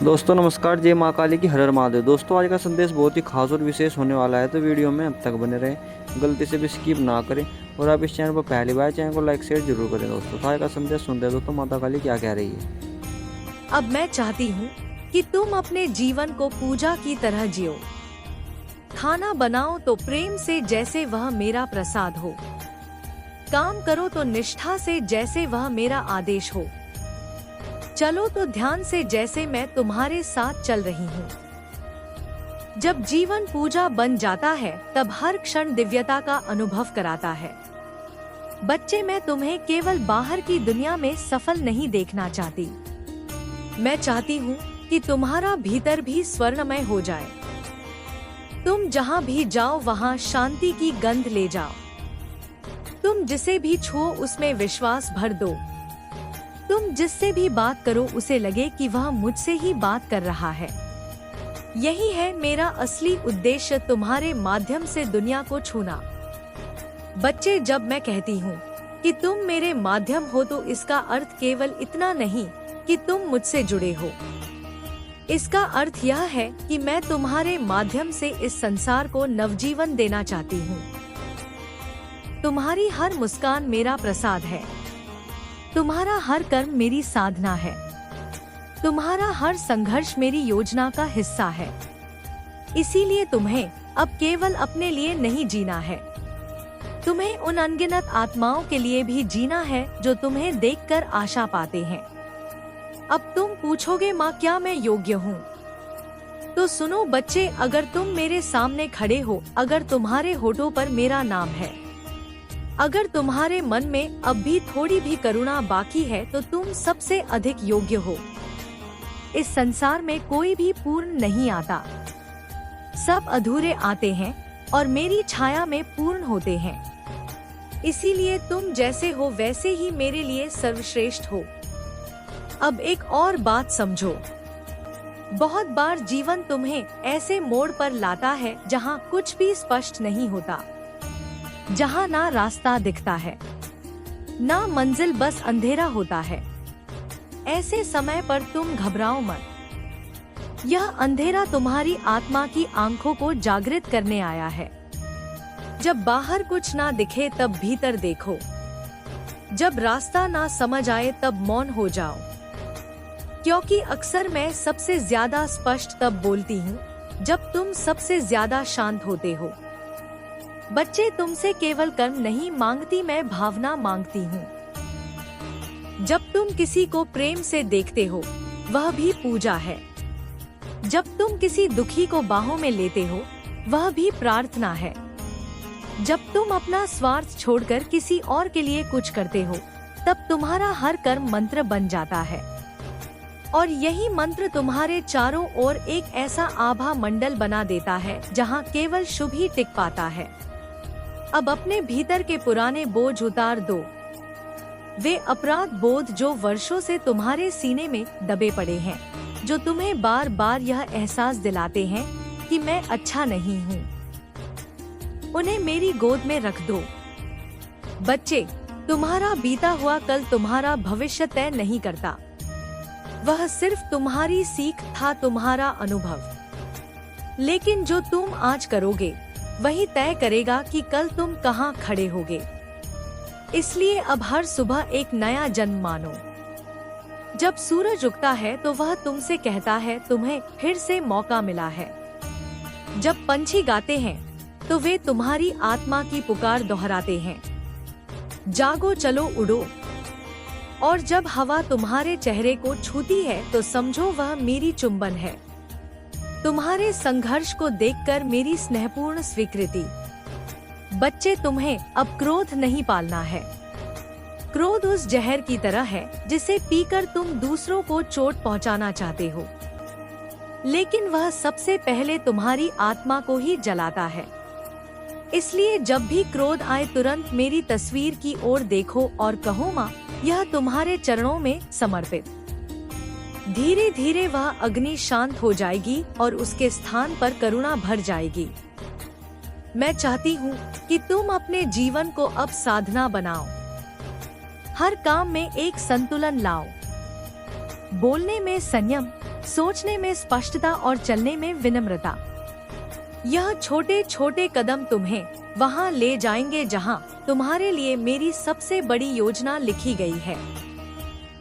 दोस्तों नमस्कार, जय माँ काली की हर हर महादेव। दोस्तों आज का संदेश बहुत ही खास और विशेष होने वाला है, तो वीडियो में अब तक बने रहें, गलती से भी स्किप ना करें। और आप इस चैनल पर पहली बार चैनल को लाइक शेयर जरूर करें। दोस्तों तो आज का संदेश सुनते हैं दोस्तों, माता काली क्या कह रही है। अब मैं चाहती हूँ कि तुम अपने जीवन को पूजा की तरह जियो। खाना बनाओ तो प्रेम से जैसे वह मेरा प्रसाद हो। काम करो तो निष्ठा से जैसे वह मेरा आदेश हो। चलो तो ध्यान से जैसे मैं तुम्हारे साथ चल रही हूँ। जब जीवन पूजा बन जाता है तब हर क्षण दिव्यता का अनुभव कराता है। बच्चे, मैं तुम्हें केवल बाहर की दुनिया में सफल नहीं देखना चाहती। मैं चाहती हूँ कि तुम्हारा भीतर भी स्वर्णमय हो जाए। तुम जहाँ भी जाओ वहाँ शांति की गंध ले जाओ। तुम जिसे भी छुओ उसमें विश्वास भर दो। तुम जिससे भी बात करो उसे लगे कि वह मुझसे ही बात कर रहा है। यही है मेरा असली उद्देश्य, तुम्हारे माध्यम से दुनिया को छूना। बच्चे, जब मैं कहती हूँ कि तुम मेरे माध्यम हो तो इसका अर्थ केवल इतना नहीं कि तुम मुझसे जुड़े हो। इसका अर्थ यह है कि मैं तुम्हारे माध्यम से इस संसार को नवजीवन देना चाहती हूँ। तुम्हारी हर मुस्कान मेरा प्रसाद है। तुम्हारा हर कर्म मेरी साधना है। तुम्हारा हर संघर्ष मेरी योजना का हिस्सा है। इसीलिए तुम्हें अब केवल अपने लिए नहीं जीना है, तुम्हें उन अनगिनत आत्माओं के लिए भी जीना है जो तुम्हें देखकर आशा पाते हैं। अब तुम पूछोगे, माँ क्या मैं योग्य हूँ? तो सुनो बच्चे, अगर तुम मेरे सामने खड़े हो, अगर तुम्हारे होठों पर मेरा नाम है, अगर तुम्हारे मन में अब भी थोड़ी भी करुणा बाकी है, तो तुम सबसे अधिक योग्य हो। इस संसार में कोई भी पूर्ण नहीं आता, सब अधूरे आते हैं और मेरी छाया में पूर्ण होते हैं। इसीलिए तुम जैसे हो वैसे ही मेरे लिए सर्वश्रेष्ठ हो। अब एक और बात समझो, बहुत बार जीवन तुम्हें ऐसे मोड़ पर लाता है जहाँ कुछ भी स्पष्ट नहीं होता, जहाँ ना रास्ता दिखता है ना मंजिल, बस अंधेरा होता है। ऐसे समय पर तुम घबराओ मत। यह अंधेरा तुम्हारी आत्मा की आंखों को जागृत करने आया है। जब बाहर कुछ ना दिखे तब भीतर देखो। जब रास्ता ना समझ आए तब मौन हो जाओ, क्योंकि अक्सर मैं सबसे ज्यादा स्पष्ट तब बोलती हूँ जब तुम सबसे ज्यादा शांत होते हो। बच्चे, तुमसे केवल कर्म नहीं मांगती, मैं भावना मांगती हूँ। जब तुम किसी को प्रेम से देखते हो वह भी पूजा है। जब तुम किसी दुखी को बाहों में लेते हो वह भी प्रार्थना है। जब तुम अपना स्वार्थ छोड़कर किसी और के लिए कुछ करते हो तब तुम्हारा हर कर्म मंत्र बन जाता है। और यही मंत्र तुम्हारे चारों ओर एक ऐसा आभा मंडल बना देता है जहाँ केवल शुभ ही टिक पाता है। अब अपने भीतर के पुराने बोझ उतार दो, वे अपराध बोध जो वर्षों से तुम्हारे सीने में दबे पड़े हैं, जो तुम्हें बार बार यह एहसास दिलाते हैं कि मैं अच्छा नहीं हूँ। उन्हें मेरी गोद में रख दो। बच्चे, तुम्हारा बीता हुआ कल तुम्हारा भविष्य तय नहीं करता, वह सिर्फ तुम्हारी सीख था, तुम्हारा अनुभव। लेकिन जो तुम आज करोगे वही तय करेगा कि कल तुम कहाँ खड़े होगे। इसलिए अब हर सुबह एक नया जन्म मानो। जब सूरज उगता है तो वह तुमसे कहता है तुम्हें फिर से मौका मिला है। जब पंछी गाते हैं तो वे तुम्हारी आत्मा की पुकार दोहराते हैं, जागो चलो उड़ो। और जब हवा तुम्हारे चेहरे को छूती है तो समझो वह मेरी चुंबन है, तुम्हारे संघर्ष को देखकर मेरी स्नेहपूर्ण स्वीकृति। बच्चे, तुम्हें अब क्रोध नहीं पालना है। क्रोध उस जहर की तरह है जिसे पीकर तुम दूसरों को चोट पहुंचाना चाहते हो, लेकिन वह सबसे पहले तुम्हारी आत्मा को ही जलाता है। इसलिए जब भी क्रोध आए तुरंत मेरी तस्वीर की ओर देखो और कहो, माँ यह तुम्हारे चरणों में समर्पित। धीरे धीरे वह अग्नि शांत हो जाएगी और उसके स्थान पर करुणा भर जाएगी। मैं चाहती हूँ कि तुम अपने जीवन को अब साधना बनाओ। हर काम में एक संतुलन लाओ। बोलने में संयम, सोचने में स्पष्टता और चलने में विनम्रता। यह छोटे छोटे कदम तुम्हें वहां ले जाएंगे जहां तुम्हारे लिए मेरी सबसे बड़ी योजना लिखी गई है।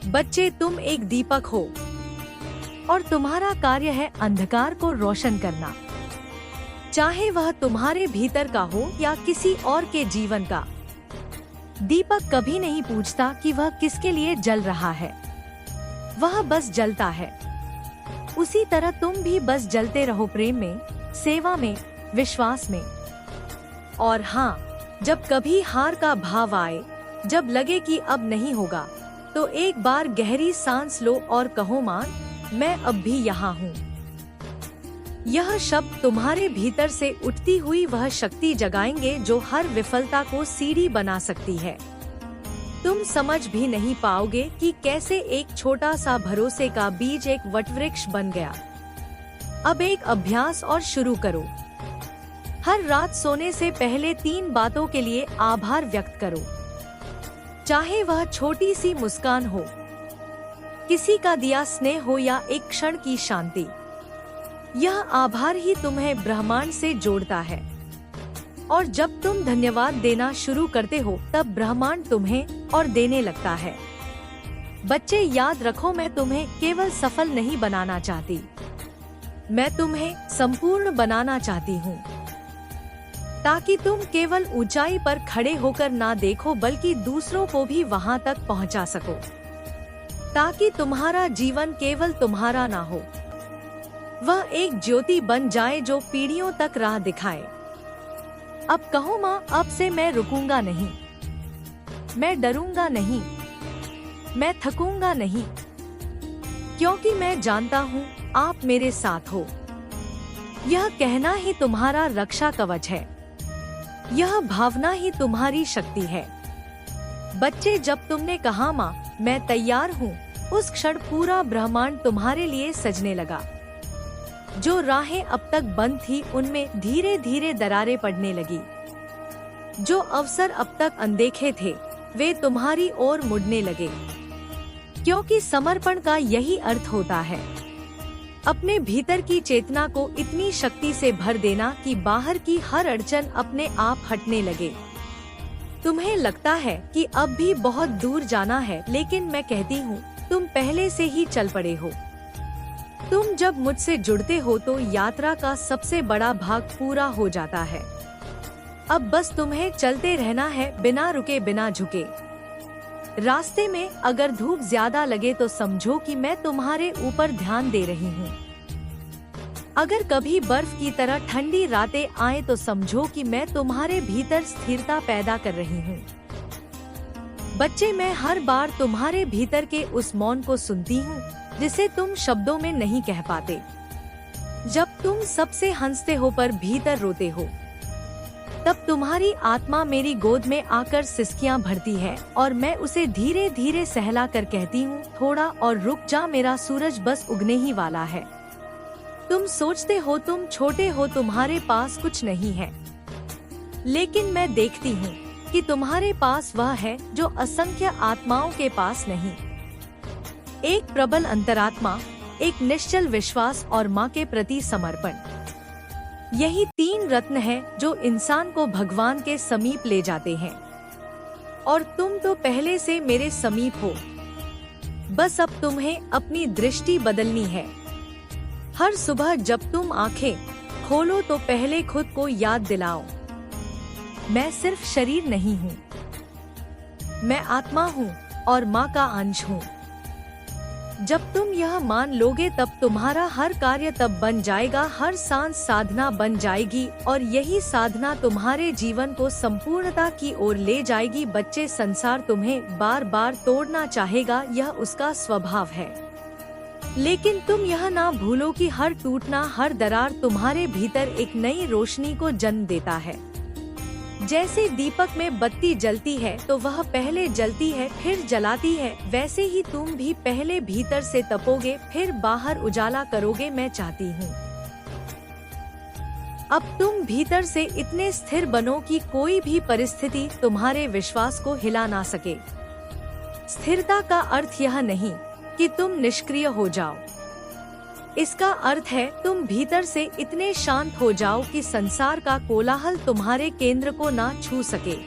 बच्चे, तुम एक दीपक हो और तुम्हारा कार्य है अंधकार को रोशन करना, चाहे वह तुम्हारे भीतर का हो या किसी और के जीवन का। दीपक कभी नहीं पूछता कि वह किसके लिए जल रहा है, वह बस जलता है। उसी तरह तुम भी बस जलते रहो, प्रेम में, सेवा में, विश्वास में। और हाँ, जब कभी हार का भाव आए, जब लगे कि अब नहीं होगा, तो एक बार गहरी सांस लो और कहो, मां, मैं अब भी यहाँ हूँ। यह शब्द तुम्हारे भीतर से उठती हुई वह शक्ति जगाएंगे जो हर विफलता को सीढ़ी बना सकती है। तुम समझ भी नहीं पाओगे कि कैसे एक छोटा सा भरोसे का बीज एक वटवृक्ष बन गया। अब एक अभ्यास और शुरू करो। हर रात सोने से पहले 3 बातों के लिए आभार व्यक्त करो, चाहे वह छोटी सी मुस्कान हो, किसी का दिया स्नेह हो या एक क्षण की शांति। यह आभार ही तुम्हें ब्रह्मांड से जोड़ता है। और जब तुम धन्यवाद देना शुरू करते हो, तब ब्रह्मांड तुम्हें और देने लगता है। बच्चे, याद रखो, मैं तुम्हें केवल सफल नहीं बनाना चाहती, मैं तुम्हें संपूर्ण बनाना चाहती हूँ, ताकि तुम केवल ऊंचाई पर खड़े होकर ना देखो, बल्कि दूसरों को भी वहाँ तक पहुँचा सको, ताकि तुम्हारा जीवन केवल तुम्हारा ना हो, वह एक ज्योति बन जाए जो पीढ़ियों तक राह दिखाए। अब कहो, माँ, अब से मैं रुकूंगा नहीं, मैं डरूंगा नहीं, मैं थकूंगा नहीं, क्योंकि मैं जानता हूँ आप मेरे साथ हो। यह कहना ही तुम्हारा रक्षा कवच है, यह भावना ही तुम्हारी शक्ति है। बच्चे, जब तुमने कहा, माँ, मैं तैयार हूँ, उस क्षण पूरा ब्रह्मांड तुम्हारे लिए सजने लगा। जो राहें अब तक बंद थी, उनमें धीरे धीरे दरारें पड़ने लगी। जो अवसर अब तक अनदेखे थे, वे तुम्हारी ओर मुड़ने लगे, क्योंकि समर्पण का यही अर्थ होता है, अपने भीतर की चेतना को इतनी शक्ति से भर देना कि बाहर की हर अड़चन अपने आप हटने लगे। तुम्हें लगता है कि अब भी बहुत दूर जाना है, लेकिन मैं कहती हूँ, तुम पहले से ही चल पड़े हो। तुम जब मुझसे जुड़ते हो तो यात्रा का सबसे बड़ा भाग पूरा हो जाता है। अब बस तुम्हें चलते रहना है, बिना रुके, बिना झुके। रास्ते में अगर धूप ज्यादा लगे तो समझो कि मैं तुम्हारे ऊपर ध्यान दे रही हूँ। अगर कभी बर्फ की तरह ठंडी रातें आए तो समझो कि मैं तुम्हारे भीतर स्थिरता पैदा कर रही हूँ। बच्चे, मैं हर बार तुम्हारे भीतर के उस मौन को सुनती हूँ जिसे तुम शब्दों में नहीं कह पाते। जब तुम सबसे हंसते हो पर भीतर रोते हो, तब तुम्हारी आत्मा मेरी गोद में आकर सिसकियां भरती है और मैं उसे धीरे धीरे सहला कर कहती हूँ, थोड़ा और रुक जा, मेरा सूरज बस उगने ही वाला है। तुम सोचते हो तुम छोटे हो, तुम्हारे पास कुछ नहीं है, लेकिन मैं देखती हूँ कि तुम्हारे पास वह है जो असंख्य आत्माओं के पास नहीं। एक प्रबल अंतरात्मा, एक निश्चल विश्वास और माँ के प्रति समर्पण। यही 3 रत्न हैं जो इंसान को भगवान के समीप ले जाते हैं। और तुम तो पहले से मेरे समीप हो, बस अब तुम्हें अपनी दृष्टि बदलनी है। हर सुबह जब तुम आंखें खोलो तो पहले खुद को याद दिलाओ, मैं सिर्फ शरीर नहीं हूँ, मैं आत्मा हूँ और माँ का अंश हूँ। जब तुम यह मान लोगे तब तुम्हारा हर कार्य तब बन जाएगा, हर सांस साधना बन जाएगी और यही साधना तुम्हारे जीवन को संपूर्णता की ओर ले जाएगी। बच्चे, संसार तुम्हें बार बार तोड़ना चाहेगा, यह उसका स्वभाव है, लेकिन तुम यह ना भूलो कि हर टूटना, हर दरार तुम्हारे भीतर एक नई रोशनी को जन्म देता है। जैसे दीपक में बत्ती जलती है तो वह पहले जलती है फिर जलाती है, वैसे ही तुम भी पहले भीतर से तपोगे फिर बाहर उजाला करोगे। मैं चाहती हूँ अब तुम भीतर से इतने स्थिर बनो कि कोई भी परिस्थिति तुम्हारे विश्वास को हिला ना सके। स्थिरता का अर्थ यह नहीं कि तुम निष्क्रिय हो जाओ, इसका अर्थ है तुम भीतर से इतने शांत हो जाओ कि संसार का कोलाहल तुम्हारे केंद्र को ना छू सके।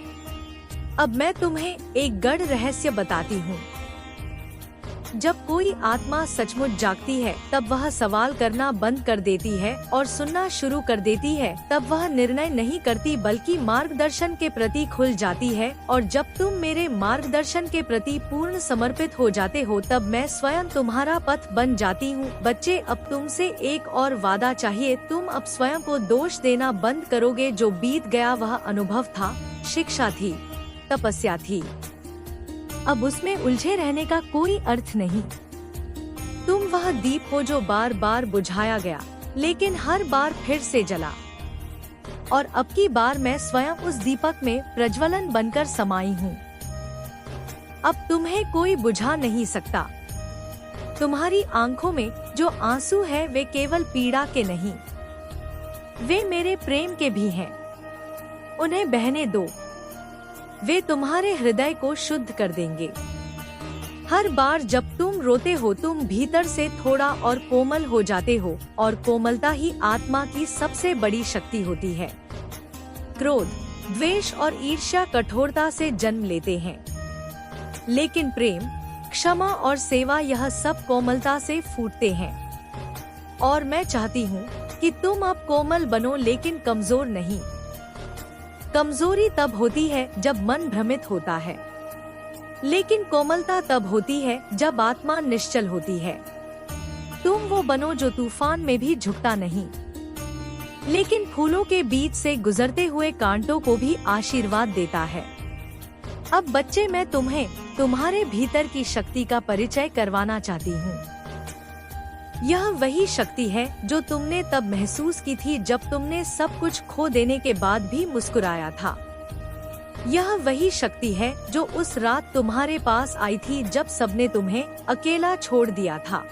अब मैं तुम्हें एक गढ़ रहस्य बताती हूँ। जब कोई आत्मा सचमुच जागती है तब वह सवाल करना बंद कर देती है और सुनना शुरू कर देती है। तब वह निर्णय नहीं करती बल्कि मार्गदर्शन के प्रति खुल जाती है। और जब तुम मेरे मार्गदर्शन के प्रति पूर्ण समर्पित हो जाते हो तब मैं स्वयं तुम्हारा पथ बन जाती हूँ। बच्चे, अब तुमसे एक और वादा चाहिए। तुम अब स्वयं को दोष देना बंद करोगे। जो बीत गया वह अनुभव था, शिक्षा थी, तपस्या थी। अब उसमें उलझे रहने का कोई अर्थ नहीं। तुम वह दीप हो जो बार बार बुझाया गया लेकिन हर बार फिर से जला। और अब की बार मैं स्वयं उस दीपक में प्रज्वलन बनकर समाई हूँ। अब तुम्हें कोई बुझा नहीं सकता। तुम्हारी आंखों में जो आंसू है वे केवल पीड़ा के नहीं, वे मेरे प्रेम के भी हैं। उन्हें बहने दो, वे तुम्हारे हृदय को शुद्ध कर देंगे। हर बार जब तुम रोते हो तुम भीतर से थोड़ा और कोमल हो जाते हो और कोमलता ही आत्मा की सबसे बड़ी शक्ति होती है। क्रोध, द्वेष और ईर्ष्या कठोरता से जन्म लेते हैं, लेकिन प्रेम, क्षमा और सेवा यह सब कोमलता से फूटते हैं। और मैं चाहती हूँ कि तुम अब कोमल बनो लेकिन कमजोर नहीं। कमजोरी तब होती है जब मन भ्रमित होता है, लेकिन कोमलता तब होती है जब आत्मा निश्चल होती है। तुम वो बनो जो तूफान में भी झुकता नहीं, लेकिन फूलों के बीच से गुजरते हुए कांटों को भी आशीर्वाद देता है। अब बच्चे, मैं तुम्हें तुम्हारे भीतर की शक्ति का परिचय करवाना चाहती हूँ। यह वही शक्ति है जो तुमने तब महसूस की थी जब तुमने सब कुछ खो देने के बाद भी मुस्कुराया था। यह वही शक्ति है जो उस रात तुम्हारे पास आई थी जब सबने तुम्हें अकेला छोड़ दिया था।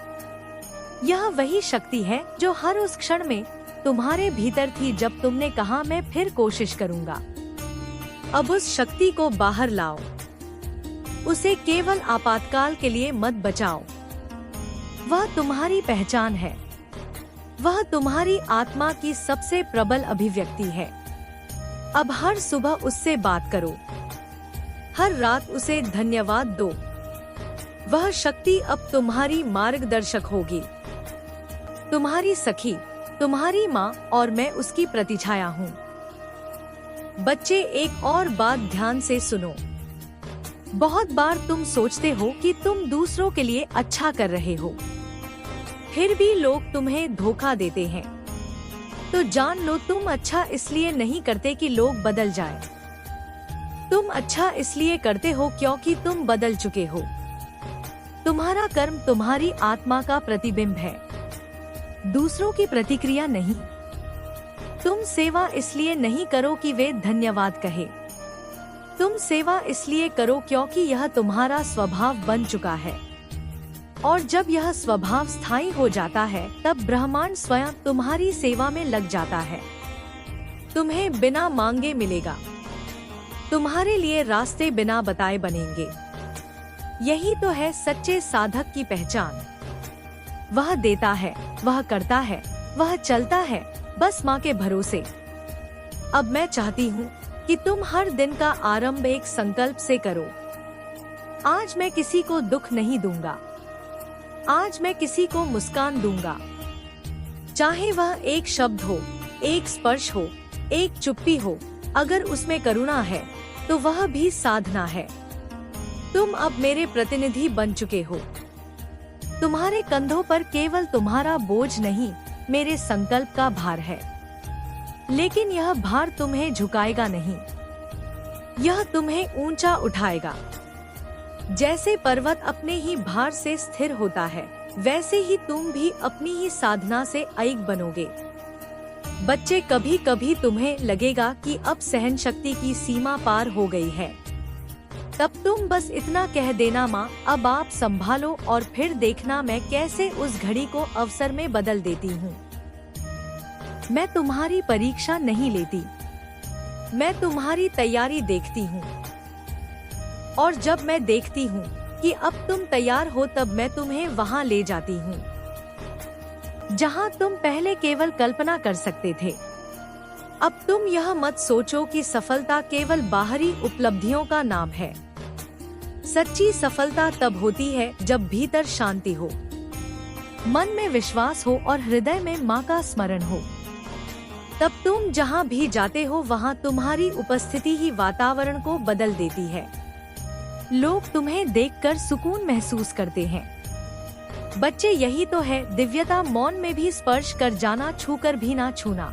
यह वही शक्ति है जो हर उस क्षण में तुम्हारे भीतर थी जब तुमने कहा मैं फिर कोशिश करूँगा। अब उस शक्ति को बाहर लाओ। उसे केवल आपातकाल के लिए मत बचाओ। वह तुम्हारी पहचान है। वह तुम्हारी आत्मा की सबसे प्रबल अभिव्यक्ति है। अब हर सुबह उससे बात करो, हर रात उसे धन्यवाद दो। वह शक्ति अब तुम्हारी मार्गदर्शक होगी, तुम्हारी सखी, तुम्हारी माँ, और मैं उसकी प्रतिछाया हूँ। बच्चे, एक और बात ध्यान से सुनो। बहुत बार तुम सोचते हो कि तुम दूसरों के लिए अच्छा कर रहे हो, फिर भी लोग तुम्हें धोखा देते हैं। तो जान लो, तुम अच्छा इसलिए नहीं करते कि लोग बदल जाएं। तुम अच्छा इसलिए करते हो क्योंकि तुम बदल चुके हो। तुम्हारा कर्म तुम्हारी आत्मा का प्रतिबिंब है, दूसरों की प्रतिक्रिया नहीं। तुम सेवा इसलिए नहीं करो कि वे धन्यवाद कहे। तुम सेवा इसलिए करो क्योंकि यह तुम्हारा स्वभाव बन चुका है। और जब यह स्वभाव स्थायी हो जाता है तब ब्रह्मांड स्वयं तुम्हारी सेवा में लग जाता है। तुम्हें बिना मांगे मिलेगा। तुम्हारे लिए रास्ते बिना बताए बनेंगे। यही तो है सच्चे साधक की पहचान। वह देता है, वह करता है, वह चलता है, बस माँ के भरोसे। अब मैं चाहती हूँ कि तुम हर दिन का आरंभ एक संकल्प से करो। आज मैं किसी को दुख नहीं दूंगा। आज मैं किसी को मुस्कान दूंगा। चाहे वह एक शब्द हो, एक स्पर्श हो, एक चुप्पी हो, अगर उसमें करुणा है तो वह भी साधना है। तुम अब मेरे प्रतिनिधि बन चुके हो। तुम्हारे कंधों पर केवल तुम्हारा बोझ नहीं, मेरे संकल्प का भार है। लेकिन यह भार तुम्हें झुकाएगा नहीं, यह तुम्हें ऊंचा उठाएगा। जैसे पर्वत अपने ही भार से स्थिर होता है, वैसे ही तुम भी अपनी ही साधना से अडिग बनोगे। बच्चे, कभी कभी तुम्हें लगेगा कि अब सहन शक्ति की सीमा पार हो गई है। तब तुम बस इतना कह देना, माँ अब आप संभालो, और फिर देखना मैं कैसे उस घड़ी को अवसर में बदल देती हूँ। मैं तुम्हारी परीक्षा नहीं लेती, मैं तुम्हारी तैयारी देखती हूँ। और जब मैं देखती हूँ कि अब तुम तैयार हो तब मैं तुम्हें वहाँ ले जाती हूँ। जहां तुम पहले केवल कल्पना कर सकते थे। अब तुम यह मत सोचो कि सफलता केवल बाहरी उपलब्धियों का नाम है। सच्ची सफलता तब होती है जब भीतर शांति हो, मन में विश्वास हो और हृदय में माँ का स्मरण हो। तब तुम जहाँ भी जाते हो वहाँ तुम्हारी उपस्थिति ही वातावरण को बदल देती है। लोग तुम्हें देखकर सुकून महसूस करते हैं। बच्चे, यही तो है दिव्यता, मौन में भी स्पर्श कर जाना, छूकर भी ना छूना।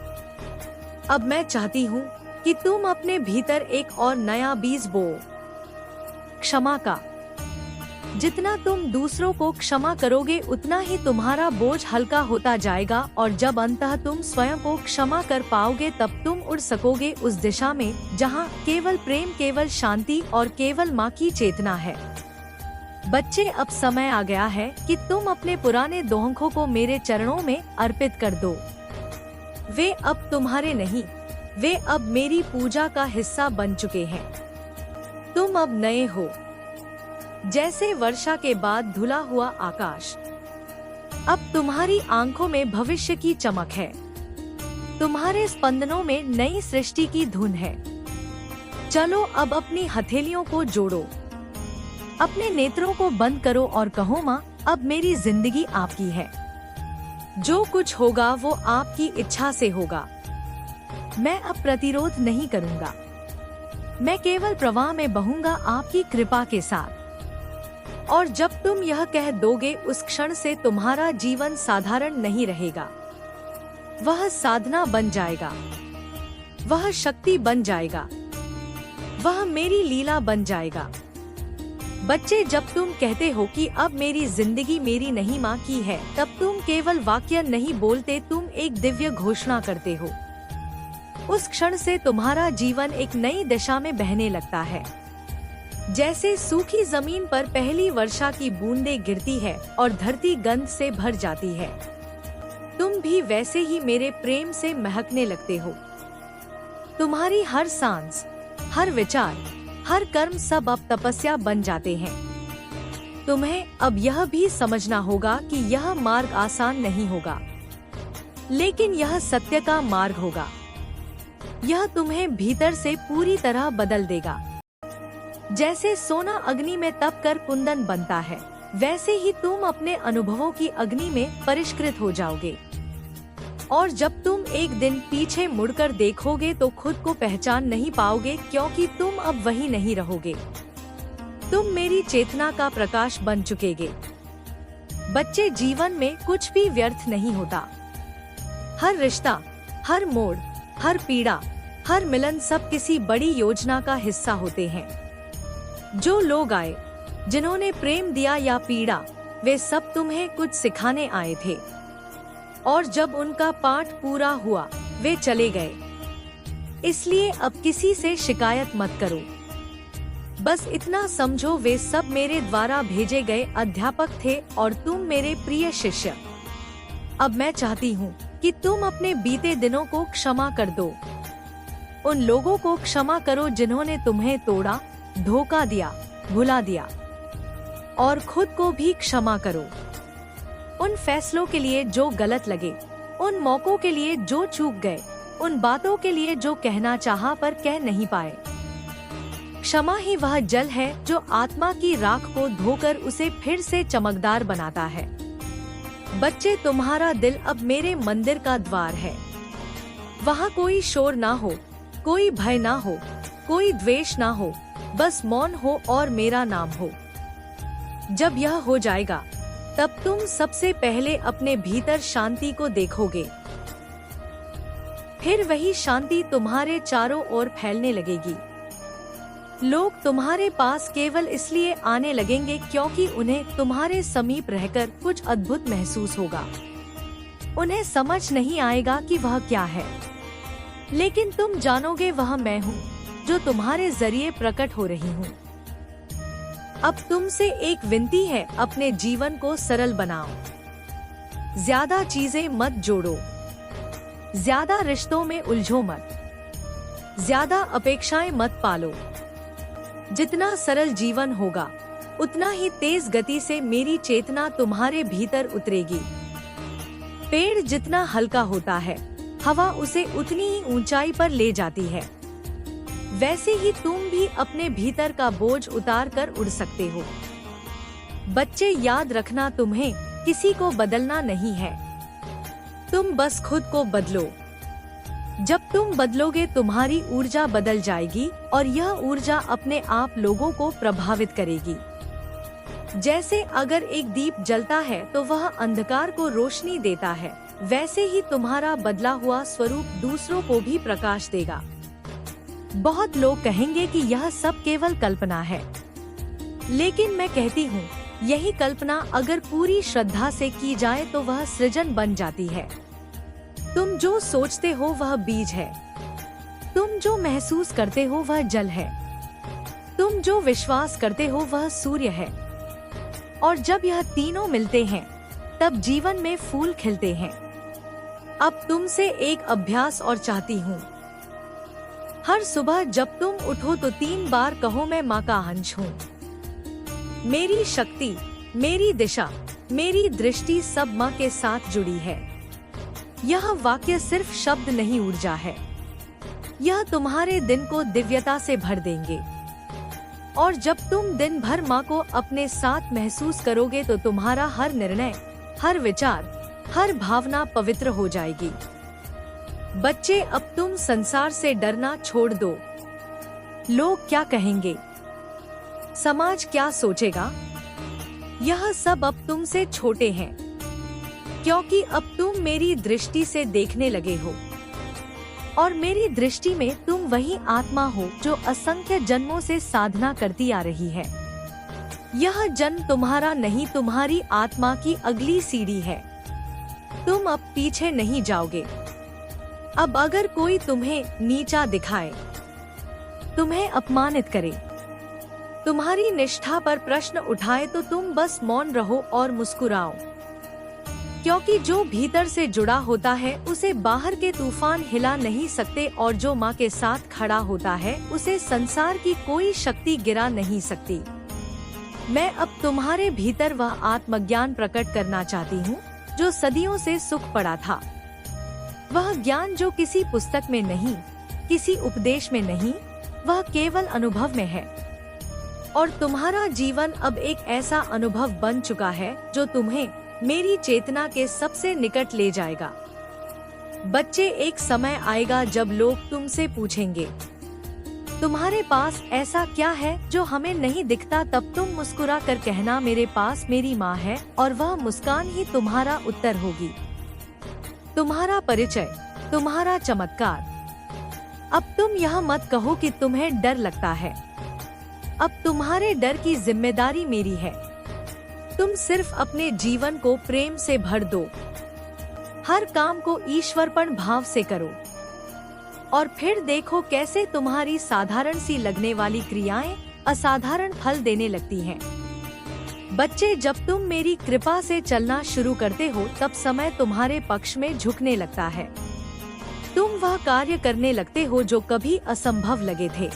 अब मैं चाहती हूँ कि तुम अपने भीतर एक और नया बीज बोओ, क्षमा का। जितना तुम दूसरों को क्षमा करोगे उतना ही तुम्हारा बोझ हल्का होता जाएगा, और जब अंततः तुम स्वयं को क्षमा कर पाओगे तब तुम उड़ सकोगे उस दिशा में जहाँ केवल प्रेम, केवल शांति और केवल माँ की चेतना है। बच्चे, अब समय आ गया है कि तुम अपने पुराने दोहंखों को मेरे चरणों में अर्पित कर दो। वे अब तुम्हारे नहीं, वे अब मेरी पूजा का हिस्सा बन चुके हैं। तुम अब नए हो, जैसे वर्षा के बाद धुला हुआ आकाश। अब तुम्हारी आंखों में भविष्य की चमक है, तुम्हारे स्पंदनों में नई सृष्टि की धुन है। चलो अब अपनी हथेलियों को जोड़ो, अपने नेत्रों को बंद करो और कहो, माँ, अब मेरी जिंदगी आपकी है। जो कुछ होगा वो आपकी इच्छा से होगा। मैं अब प्रतिरोध नहीं करूँगा, मैं केवल प्रवाह में बहूंगा आपकी कृपा के साथ। और जब तुम यह कह दोगे उस क्षण से तुम्हारा जीवन साधारण नहीं रहेगा, वह साधना बन जाएगा, वह शक्ति बन जाएगा, वह मेरी लीला बन जाएगा। बच्चे, जब तुम कहते हो कि अब मेरी जिंदगी मेरी नहीं माँ की है, तब तुम केवल वाक्य नहीं बोलते, तुम एक दिव्य घोषणा करते हो। उस क्षण से तुम्हारा जीवन एक नई दिशा में बहने लगता है। जैसे सूखी जमीन पर पहली वर्षा की बूंदें गिरती है और धरती गंध से भर जाती है, तुम भी वैसे ही मेरे प्रेम से महकने लगते हो। तुम्हारी हर सांस, हर विचार, हर कर्म सब अब तपस्या बन जाते हैं। तुम्हें अब यह भी समझना होगा कि यह मार्ग आसान नहीं होगा, लेकिन यह सत्य का मार्ग होगा। यह तुम्हें भीतर से पूरी तरह बदल देगा। जैसे सोना अग्नि में तप कर कुंदन बनता है, वैसे ही तुम अपने अनुभवों की अग्नि में परिष्कृत हो जाओगे। और जब तुम एक दिन पीछे मुड़कर देखोगे तो खुद को पहचान नहीं पाओगे, क्योंकि तुम अब वही नहीं रहोगे। तुम मेरी चेतना का प्रकाश बन चुकेगे। बच्चे, जीवन में कुछ भी व्यर्थ नहीं होता। हर रिश्ता, हर मोड़, हर पीड़ा, हर मिलन सब किसी बड़ी योजना का हिस्सा होते हैं। जो लोग आए, जिन्होंने प्रेम दिया या पीड़ा, वे सब तुम्हें कुछ सिखाने आए थे। और जब उनका पाठ पूरा हुआ, वे चले गए। इसलिए अब किसी से शिकायत मत करो। बस इतना समझो, वे सब मेरे द्वारा भेजे गए अध्यापक थे और तुम मेरे प्रिय शिष्य। अब मैं चाहती हूँ कि तुम अपने बीते दिनों को क्षमा कर दो। उन लोगों को क्षमा करो जिन्होंने तुम्हें तोड़ा, धोखा दिया, भुला दिया। और खुद को भी क्षमा करो। उन फैसलों के लिए जो गलत लगे, उन मौकों के लिए जो चूक गए, उन बातों के लिए जो कहना चाहा पर कह नहीं पाए। क्षमा ही वह जल है जो आत्मा की राख को धोकर उसे फिर से चमकदार बनाता है। बच्चे, तुम्हारा दिल अब मेरे मंदिर का द्वार है। वहाँ कोई शोर ना हो, कोई भय ना हो, कोई द्वेष ना हो, बस मौन हो और मेरा नाम हो। जब यह हो जाएगा, तब तुम सबसे पहले अपने भीतर शांति को देखोगे। फिर वही शांति तुम्हारे चारों ओर फैलने लगेगी। लोग तुम्हारे पास केवल इसलिए आने लगेंगे क्योंकि उन्हें तुम्हारे समीप रहकर कुछ अद्भुत महसूस होगा। उन्हें समझ नहीं आएगा कि वह क्या है, लेकिन तुम जानोगे वह मैं हूँ जो तुम्हारे जरिए प्रकट हो रही हूँ। अब तुमसे एक विनती है, अपने जीवन को सरल बनाओ। ज्यादा चीजें मत जोड़ो, ज्यादा रिश्तों में उलझो मत, ज्यादा अपेक्षाएं मत पालो। जितना सरल जीवन होगा, उतना ही तेज गति से मेरी चेतना तुम्हारे भीतर उतरेगी। पेड़ जितना हल्का होता है, हवा उसे उतनी ही ऊंचाई पर ले जाती है। वैसे ही तुम भी अपने भीतर का बोझ उतार कर उड़ सकते हो। बच्चे, याद रखना, तुम्हें किसी को बदलना नहीं है, तुम बस खुद को बदलो। जब तुम बदलोगे तुम्हारी ऊर्जा बदल जाएगी और यह ऊर्जा अपने आप लोगों को प्रभावित करेगी। जैसे अगर एक दीप जलता है तो वह अंधकार को रोशनी देता है, वैसे ही तुम्हारा बदला हुआ स्वरूप दूसरों को भी प्रकाश देगा। बहुत लोग कहेंगे कि यह सब केवल कल्पना है, लेकिन मैं कहती हूँ यही कल्पना अगर पूरी श्रद्धा से की जाए तो वह सृजन बन जाती है। तुम जो सोचते हो वह बीज है, तुम जो महसूस करते हो वह जल है, तुम जो विश्वास करते हो वह सूर्य है। और जब यह तीनों मिलते हैं तब जीवन में फूल खिलते हैं। अब तुमसे एक अभ्यास और चाहती हूँ। हर सुबह जब तुम उठो तो 3 बार कहो, मैं माँ का अंश हूँ। मेरी शक्ति, मेरी दिशा, मेरी दृष्टि सब माँ के साथ जुड़ी है। यह वाक्य सिर्फ शब्द नहीं, ऊर्जा है। यह तुम्हारे दिन को दिव्यता से भर देंगे। और जब तुम दिन भर माँ को अपने साथ महसूस करोगे तो तुम्हारा हर निर्णय, हर विचार, हर भावना पवित्र हो जाएगी। बच्चे, अब तुम संसार से डरना छोड़ दो। लोग क्या कहेंगे, समाज क्या सोचेगा, यह सब अब तुमसे छोटे हैं, क्योंकि अब तुम मेरी दृष्टि से देखने लगे हो। और मेरी दृष्टि में तुम वही आत्मा हो जो असंख्य जन्मों से साधना करती आ रही है। यह जन्म तुम्हारा नहीं, तुम्हारी आत्मा की अगली सीढ़ी है। तुम अब पीछे नहीं जाओगे। अब अगर कोई तुम्हें नीचा दिखाए, तुम्हें अपमानित करे, तुम्हारी निष्ठा पर प्रश्न उठाए तो तुम बस मौन रहो और मुस्कुराओ, क्योंकि जो भीतर से जुड़ा होता है उसे बाहर के तूफान हिला नहीं सकते, और जो माँ के साथ खड़ा होता है उसे संसार की कोई शक्ति गिरा नहीं सकती। मैं अब तुम्हारे भीतर वह आत्मज्ञान प्रकट करना चाहती हूँ जो सदियों से सुख पड़ा था। वह ज्ञान जो किसी पुस्तक में नहीं, किसी उपदेश में नहीं, वह केवल अनुभव में है। और तुम्हारा जीवन अब एक ऐसा अनुभव बन चुका है जो तुम्हें मेरी चेतना के सबसे निकट ले जाएगा। बच्चे, एक समय आएगा जब लोग तुमसे पूछेंगे, तुम्हारे पास ऐसा क्या है जो हमें नहीं दिखता? तब तुम मुस्कुरा कर कहना, मेरे पास मेरी माँ है, और वह मुस्कान ही तुम्हारा उत्तर होगी, तुम्हारा परिचय, तुम्हारा चमत्कार। अब तुम यह मत कहो कि तुम्हें डर लगता है। अब तुम्हारे डर की जिम्मेदारी मेरी है। तुम सिर्फ अपने जीवन को प्रेम से भर दो, हर काम को ईश्वरपण भाव से करो, और फिर देखो कैसे तुम्हारी साधारण सी लगने वाली क्रियाएं असाधारण फल देने लगती हैं। बच्चे, जब तुम मेरी कृपा से चलना शुरू करते हो तब समय तुम्हारे पक्ष में झुकने लगता है। तुम वह कार्य करने लगते हो जो कभी असंभव लगे थे।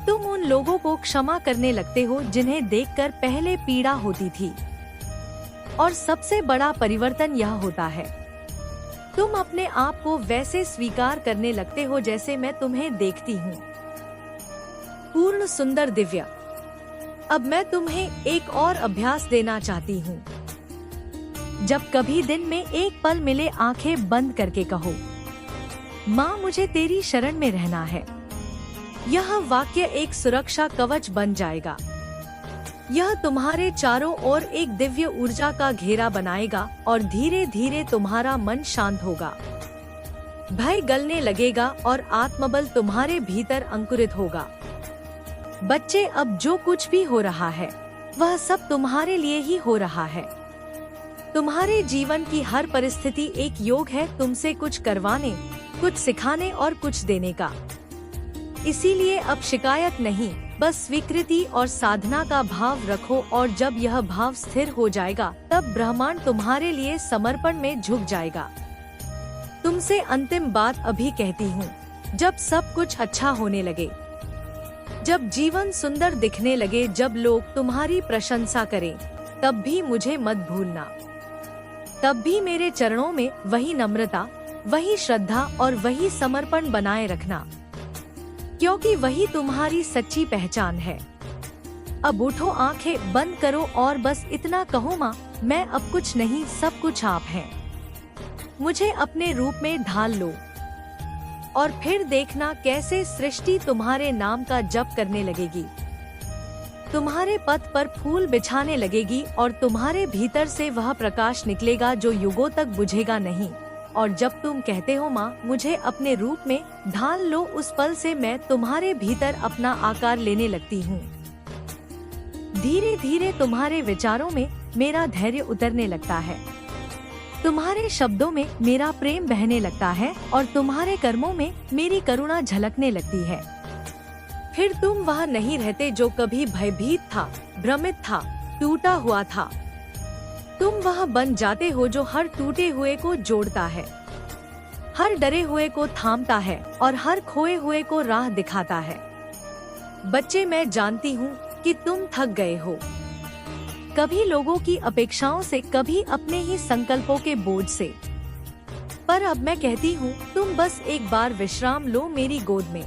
तुम उन लोगों को क्षमा करने लगते हो जिन्हें देखकर पहले पीड़ा होती थी। और सबसे बड़ा परिवर्तन यह होता है, तुम अपने आप को वैसे स्वीकार करने लगते हो जैसे मैं तुम्हें देखती हूँ। पूर्ण, सुंदर, दिव्य। अब मैं तुम्हें एक और अभ्यास देना चाहती हूँ। जब कभी दिन में एक पल मिले, आंखें बंद करके कहो, माँ, मुझे तेरी शरण में रहना है। यह वाक्य एक सुरक्षा कवच बन जाएगा। यह तुम्हारे चारों ओर एक दिव्य ऊर्जा का घेरा बनाएगा और धीरे धीरे तुम्हारा मन शांत होगा। भय गलने लगेगा और आत्मबल तुम्हारे भीतर अंकुरित होगा। बच्चे, अब जो कुछ भी हो रहा है वह सब तुम्हारे लिए ही हो रहा है। तुम्हारे जीवन की हर परिस्थिति एक योग है तुमसे कुछ करवाने, कुछ सिखाने और कुछ देने का। इसीलिए अब शिकायत नहीं, बस स्वीकृति और साधना का भाव रखो, और जब यह भाव स्थिर हो जाएगा तब ब्रह्मांड तुम्हारे लिए समर्पण में झुक जाएगा। तुमसे अंतिम बात अभी कहती हूँ, जब सब कुछ अच्छा होने लगे, जब जीवन सुंदर दिखने लगे, जब लोग तुम्हारी प्रशंसा करें, तब भी मुझे मत भूलना। तब भी मेरे चरणों में वही नम्रता, वही श्रद्धा और वही समर्पण बनाए रखना, क्योंकि वही तुम्हारी सच्ची पहचान है। अब उठो, आंखें बंद करो और बस इतना कहो, माँ मैं अब कुछ नहीं, सब कुछ आप हैं। मुझे अपने रूप में ढाल लो और फिर देखना कैसे सृष्टि तुम्हारे नाम का जप करने लगेगी, तुम्हारे पथ पर फूल बिछाने लगेगी और तुम्हारे भीतर से वह प्रकाश निकलेगा जो युगों तक बुझेगा नहीं। और जब तुम कहते हो माँ मुझे अपने रूप में ढाल लो, उस पल से मैं तुम्हारे भीतर अपना आकार लेने लगती हूँ। धीरे धीरे तुम्हारे विचारों में मेरा धैर्य उतरने लगता है, तुम्हारे शब्दों में मेरा प्रेम बहने लगता है और तुम्हारे कर्मों में मेरी करुणा झलकने लगती है। फिर तुम वह नहीं रहते जो कभी भयभीत था, भ्रमित था, टूटा हुआ था। तुम वह बन जाते हो जो हर टूटे हुए को जोड़ता है, हर डरे हुए को थामता है और हर खोए हुए को राह दिखाता है। बच्चे, मैं जानती हूँ कि तुम थक गए हो, कभी लोगों की अपेक्षाओं से, कभी अपने ही संकल्पों के बोझ से। पर अब मैं कहती हूँ तुम बस एक बार विश्राम लो मेरी गोद में,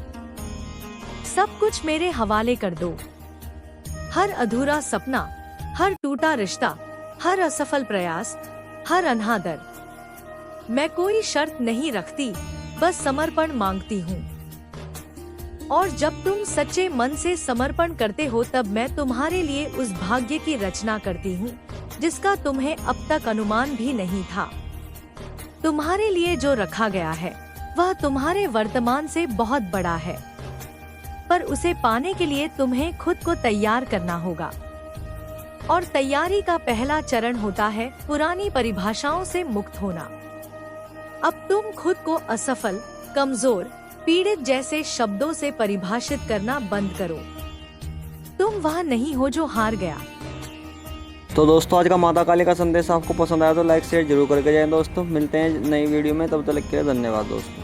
सब कुछ मेरे हवाले कर दो। हर अधूरा सपना, हर टूटा रिश्ता, हर असफल प्रयास, हर अनादर। मैं कोई शर्त नहीं रखती, बस समर्पण मांगती हूँ। और जब तुम सच्चे मन से समर्पण करते हो तब मैं तुम्हारे लिए उस भाग्य की रचना करती हूँ जिसका तुम्हें अब तक अनुमान भी नहीं था। तुम्हारे लिए जो रखा गया है वह तुम्हारे वर्तमान से बहुत बड़ा है, पर उसे पाने के लिए तुम्हें खुद को तैयार करना होगा। और तैयारी का पहला चरण होता है पुरानी परिभाषाओं से मुक्त होना। अब तुम खुद को असफल, कमजोर, पीड़ित जैसे शब्दों से परिभाषित करना बंद करो। तुम वह नहीं हो जो हार गया। तो दोस्तों आज का माता काली का संदेश आपको पसंद आया तो लाइक शेयर जरूर करके जाएं दोस्तों। मिलते हैं नई वीडियो में, तब तक के लिए धन्यवाद दोस्तों।